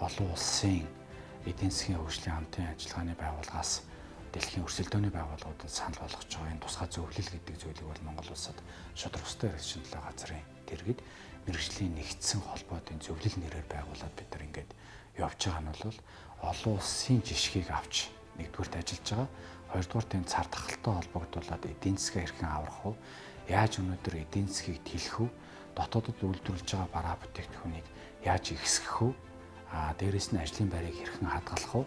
олон улсын эдийн засгийн хөгжлийн хамтын ажиллагааны байгууллагаас дэлхийн өрсөлдөөний байгууллагуудад санал болгож байгаа энэ тусгай зөвлөл гэдэг зүйлийг бол Монгол улсад шудраг устай хэрэгжин төлөө газрын дэргэд мэргэжлийн нэгдсэн холбоотын зөвлөл нэрээр байгуулад бид нар ингээд явж байгаа нь бол олон улсын жишгийг авч нэгдүгürt ажиллаж байгаа. Хоёрдугаар энэ цар тахалтай холбогдуулаад эдийн засгаа хэрхэн аврах вэ? Яаж өнөөдөр эдийн засгийг тэлэх вэ? Дотоодод үйлдвэрлэж байгаа бараа бүтээгдэхүүнийг яаж ихсгэх вэ? Дээрээс нь ажлын байрыг хэрхэн хадгалах вэ?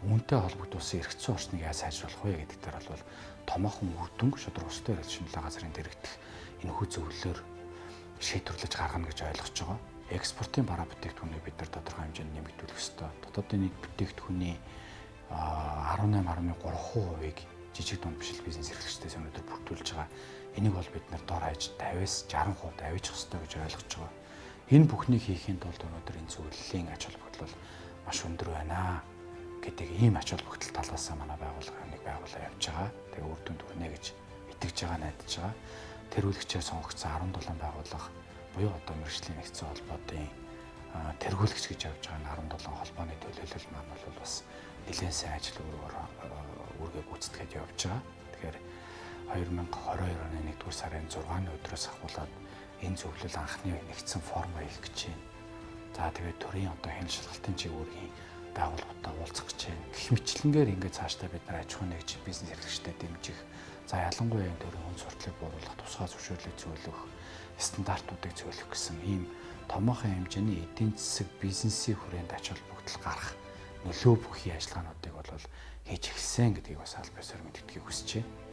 Үүнтэй холбогдуулсан эрхцэн орчныг яаж сайжруулах вэ гэдэг дээр бол томоохон үр дүнг шудраг устай хэрэгжин төлөө газрын дэргэдэх энэхүү зөвлөлөөр шийдвэрлэж гаргана гэж ойлгож байгаа. Экспортын бараа бүтээгдэхүүнийг бид нар тодорхой хэмжээнд нэмэгдүүлэх ёстой. Дотоодын нийт бүтээгдэхүүний 18.3%-ийг жижиг дунд бишил бизнес эрхлэгчдээс өнөөдөр бүрдүүлж байгаа. Энийг бол бид нар дор хаяж 50-аас 60% авчих ёстой гэж ойлгож байгаа. Энэ бүхнийг хийхийн тулд өнөөдөр энэ зөвлөлийн ач холбогдол маш өндөр байна гэдэг ийм ач холбогдол талаас манай байгууллага нэг байгууллага явж байгаа. Тэгээ үр дүнд хүрнэ гэж итгэж байгаа, найдаж байгаа. Тэргүүлэгчээр сонгогдсон 17 байгууллага буюу одоо мэргэжлийн нэгдсэн холбоотын тэргүүлэгч гэж явж байгаа 17 холбооны төлөөлөл маань бол бас нэлээд сайн ажил үүргээ гүйцэтгэж явж байгаа. Тэгэхээр 2022 оны 1-р сарын 6-ны өдрөөс ахуулаад энэ зөвлөл анхны нэгдсэн форма хийх гэж байна. За тэгээд төрийн одоо хяналт шалгалтын чиглэлийн байгууллагуудаа уулзах гэж байна. Гэх мэтлэнгээр ингээд цаашдаа бид нар аж ахуй нэгж бизнес эрхлэгчдэд дэмжих, за ялангуяа энэ төрийн хүн сурталчилгааг бууруулах, тусгай зөвшөөрлийг зөвлөх, стандартуудыг зөвлөх гэсэн ийм томоохон хэмжээний эдийн засаг бизнесийн хүрээнд ач холбогдол гарах нөлөө бүхий ажиллагаануудыг бол хийж эхэлсэн гэдгийг бас аль биесээр мэдгэдгийг хүсэж байна.